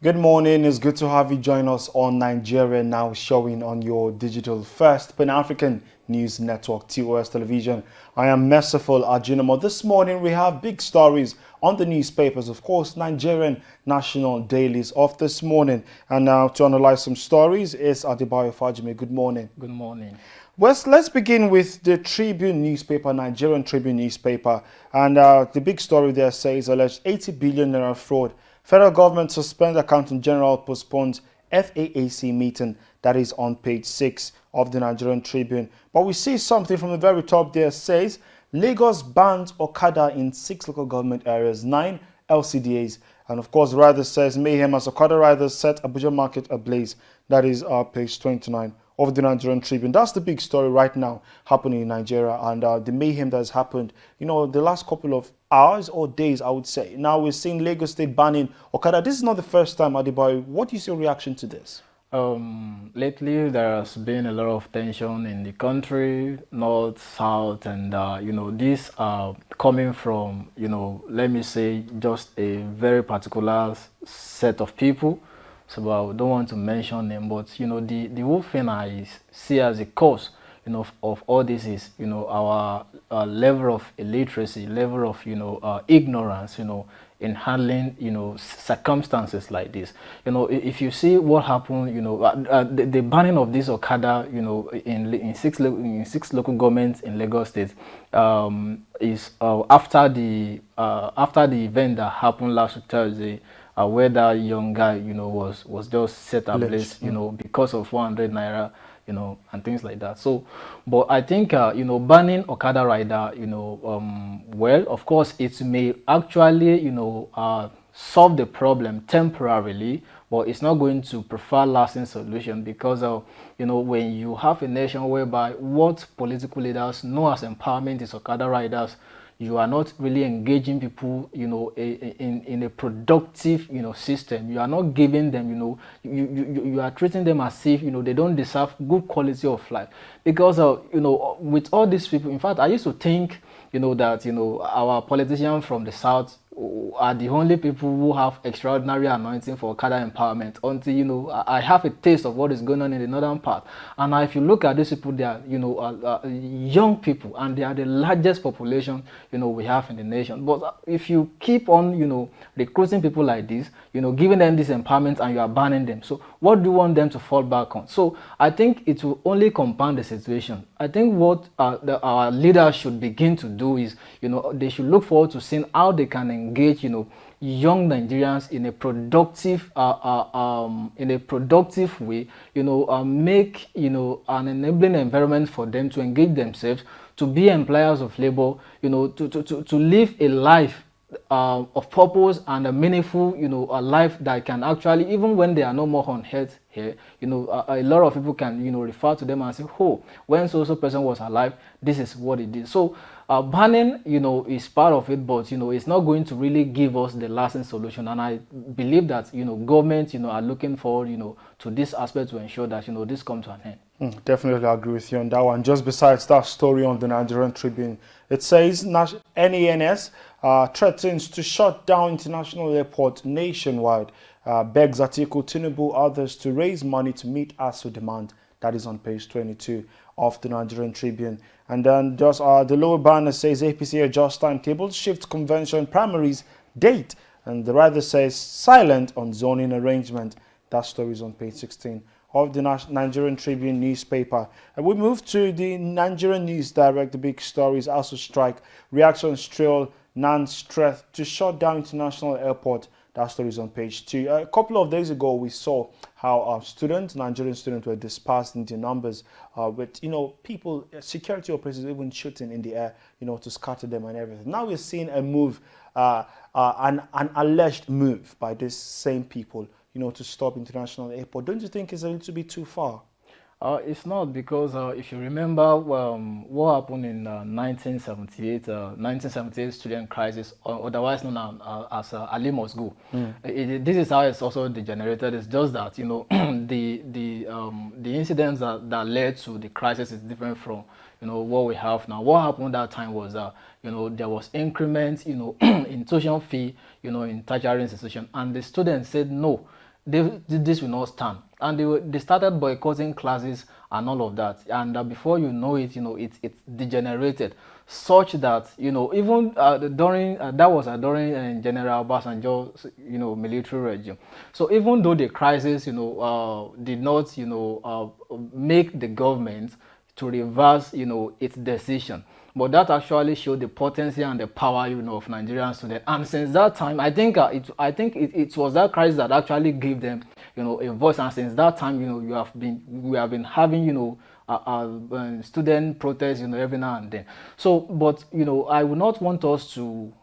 Good morning. It's good to have you join us on Nigeria Now, showing on your digital first Pan-African news network, TOS Television. I am Merciful Ajinomo. This morning we have big stories on the newspapers, of course, Nigerian national dailies of this morning. And now to analyze some stories is Adebayo Fajime. Good morning. Good morning. Well, let's begin with the Tribune newspaper, Nigerian Tribune newspaper. And the big story there says alleged 80 billion naira fraud. Federal government suspends accountant general, postpones FAAC meeting. That is on page 6 of the Nigerian Tribune. But we see something from the very top there says Lagos bans Okada in 6 local government areas, 9 LCDAs. And of course, Rider says mayhem as Okada riders set Abuja market ablaze. That is page 29 of the Nigerian Tribune. That's the big story right now happening in Nigeria, and the mayhem that has happened, the last couple of hours or days, I would say. Now we're seeing Lagos State banning Okada. This is not the first time, Adebayo. What is your reaction to this? Lately, there has been a lot of tension in the country, north, south, and these are coming from, let me say, just a very particular set of people. So I don't want to mention them, but the whole thing I see as a cause, of all this is, our level of illiteracy, level of ignorance, in handling, circumstances like this. If you see what happened, the banning of this Okada, in six local governments in Lagos State, is after the event that happened last Thursday. Where that young guy, was just set ablaze, because of 400 naira, and things like that. So, but I think, banning Okada rider, well, of course, it may actually, solve the problem temporarily, but it's not going to provide lasting solution because of, when you have a nation whereby what political leaders know as empowerment is Okada riders, you are not really engaging people, in a productive, system. You are not giving them, you are treating them as if, they don't deserve good quality of life. Because, with all these people, in fact, I used to think, that, our politicians from the South are the only people who have extraordinary anointing for Okada empowerment until, I have a taste of what is going on in the northern part. And now if you look at these people, they are, young people, and they are the largest population, we have in the nation. But if you keep on, recruiting people like this, giving them this empowerment and you are banning them, so what do you want them to fall back on? So I think it will only compound the situation. I think what our leaders should begin to do is, they should look forward to seeing how they can engage, young Nigerians in a productive, way, make, an enabling environment for them to engage themselves, to be employers of labor, to live a life of purpose and a meaningful, a life that can actually, even when they are no more on earth here, a lot of people can, refer to them and say, oh, when so person was alive, this is what it did. So banning, is part of it, but, it's not going to really give us the lasting solution. And I believe that, government, are looking forward, to this aspect to ensure that, this comes to an end. Definitely agree with you on that one. Just besides that story on the Nigerian Tribune, it says NANS threatens to shut down international airport nationwide, begs Atiku Tinubu others to raise money to meet ASU demand. That is on page 22 of the Nigerian Tribune. And then just the lower banner says APC adjust timetable, shift convention primaries date. And the rider says silent on zoning arrangement. That story is on page 16 of the Nigerian Tribune newspaper. And we move to the Nigerian News Direct. The big stories: ASU strike, reactions trail NAN's threat to shut down international airport. That story is on page 2. A couple of days ago, we saw how Nigerian students were dispersed into numbers with, people, security operatives even shooting in the air, to scatter them and everything. Now we're seeing a move, an alleged move by these same people, to stop international airport. Don't you think it's a little bit too far? It's not, because if you remember what happened in 1978 student crisis, or otherwise known as Ali Must Go. This is how it's also degenerated. It's just that the incidents that led to the crisis is different from what we have now. What happened that time was there was increments in tuition fee in tertiary institution, and the students said no. this will not stand. And they started boycotting classes and all of that. And before you know it, it's degenerated such that, even during that was during General Obasanjo's, military regime. So even though the crisis, did not, make the government to reverse, its decision. But that actually showed the potency and the power, of Nigerian students. And since that time, I think it was that crisis that actually gave them, a voice. And since that time, we have been having, student protests, every now and then. So, but I would not want us to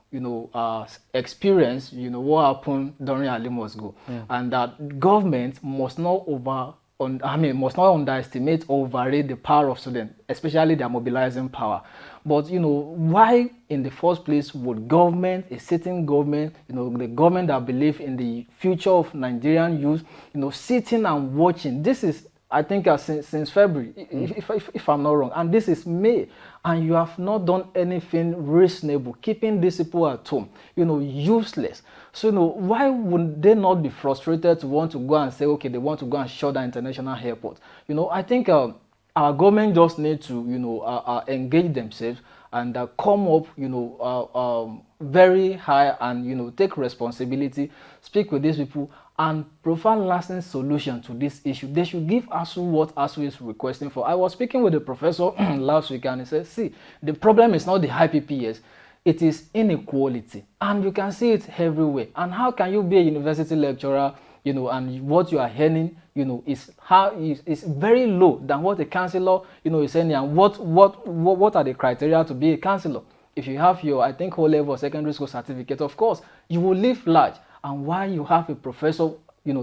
experience, what happened during Ali Must Go, and that government must not must not underestimate or overrate the power of students, especially their mobilizing power. But why in the first place would government, a sitting government, the government that believe in the future of Nigerian youth, sitting and watching? This is, I think, since February, if I'm not wrong, and this is May, and you have not done anything reasonable, keeping these people at home, useless. So, why would they not be frustrated to want to go and say, okay, they want to go and shut down international airport? I think our government just need to, engage themselves and come up, very high and, take responsibility, speak with these people, and provide lasting solution to this issue. They should give ASU what ASU is requesting for. I was speaking with the professor last week, and he said, see, the problem is not the high PPS, it is inequality, and you can see it everywhere. And how can you be a university lecturer, and what you are earning, is very low than what a councillor, is earning? And what are the criteria to be a councillor? If you have your, I think, O-level secondary school certificate, of course, you will live large. And why you have a professor,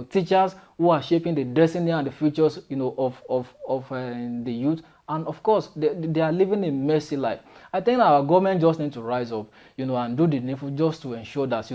teachers who are shaping the destiny and the futures, of the youth, and of course, they are living a messy life. I think our government just need to rise up, and do the needful just to ensure that,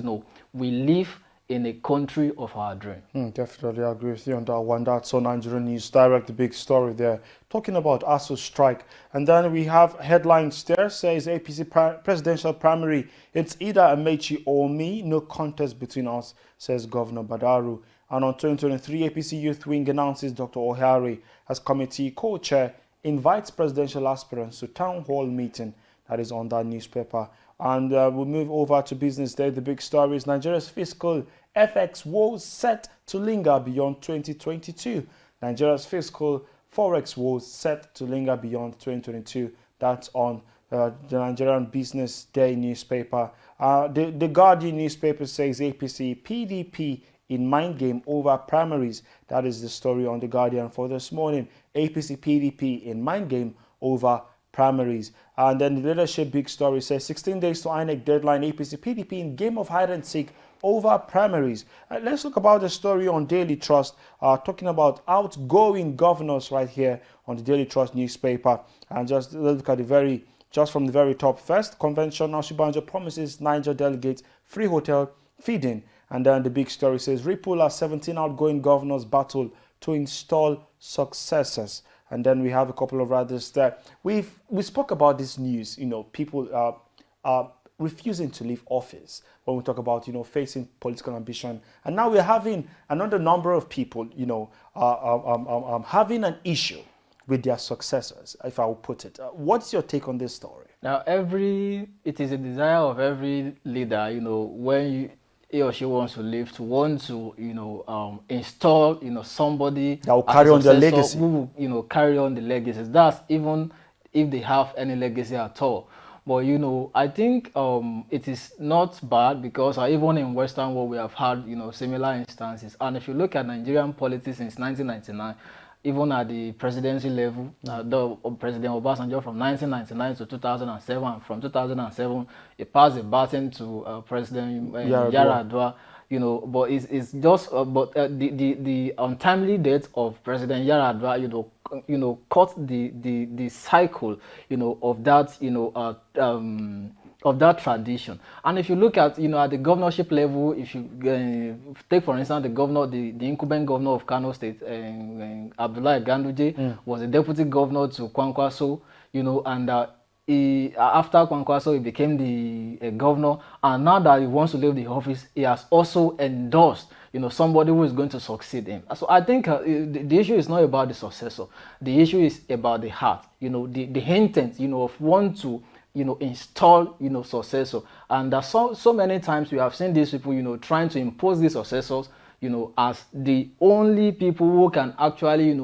we live in a country of our dream. Definitely agree with you on that one. That's on Nigerian News Direct, the big story there, talking about ASU strike. And then we have headlines there, says APC presidential primary, it's either Amechi or me, no contest between us, says Governor Badaru. And on 2023, APC Youth Wing announces Dr. O'Hare as committee co-chair, invites presidential aspirants to town hall meeting. That is on that newspaper. And we'll move over to business day. The big story is Nigeria's fiscal FX woes set to linger beyond 2022. Nigeria's fiscal forex woes set to linger beyond 2022. That's on the Nigerian Business Day newspaper. The Guardian newspaper says APC PDP in mind game over primaries. That is the story on the Guardian for this morning. APC PDP in mind game over primaries. And then the leadership big story says 16 days to INEC deadline, APC PDP in game of hide and seek over primaries. Let's look about the story on Daily Trust, talking about outgoing governors right here on the Daily Trust newspaper. And just look at just from the very top first, Convention Oshibanjo promises Niger delegates free hotel feeding. And then the big story says Ripple as 17 outgoing governors battle to install successors. And then we have a couple of others there. We spoke about this news, people are refusing to leave office when we talk about, facing political ambition. And now we're having another number of people, having an issue with their successors, if I will put it. What's your take on this story? Now, it is a desire of every leader, when he or she wants to live, to want to, install, somebody that will carry on their legacy. Who will, carry on the legacy. That's even if they have any legacy at all. But, I think it is not bad because even in Western world, we have had, similar instances. And if you look at Nigerian politics since 1999, even at the presidency level, the President Obasanjo from 1999 to 2007, from 2007, he passed the baton to President Yar'Adua. But it's just, the untimely death of President Yar'Adua, cut the cycle, of that, of that tradition. And if you look at, at the governorship level, if you take, for instance, the incumbent governor of Kano State, Abdullahi Ganduje, was a deputy governor to Kwankwaso, and after Kwankwaso, he became the governor, and now that he wants to leave the office, he has also endorsed, somebody who is going to succeed him. So I think the issue is not about the successor. The issue is about the heart, the intent, of want to, install, successor. And so many times we have seen these people, trying to impose these successors, as the only people who can actually,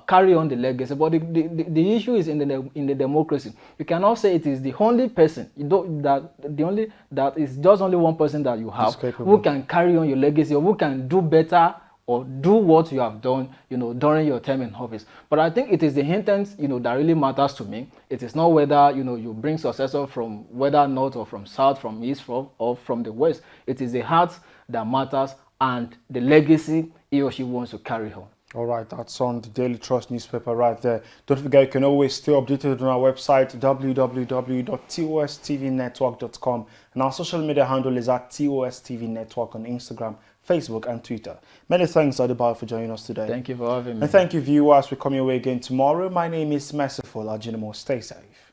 carry on the legacy. But the issue is in the democracy. You cannot say it is the only person. That is just only one person that you have who can carry on your legacy, or who can do better or do what you have done, during your term in office. But I think it is the intent, that really matters to me. It is not whether, you bring successor from whether north or from south, from east, or from the west. It is the heart that matters, and the legacy he or she wants to carry on. All right, that's on the Daily Trust newspaper right there. Don't forget, you can always stay updated on our website, www.tostvnetwork.com, and our social media handle is at TOSTV Network on Instagram, Facebook, and Twitter. Many thanks, Adebayo, for joining us today. Thank you for having me. And thank you, viewers. We're coming away again tomorrow. My name is Merciful Ajinamo. Stay safe.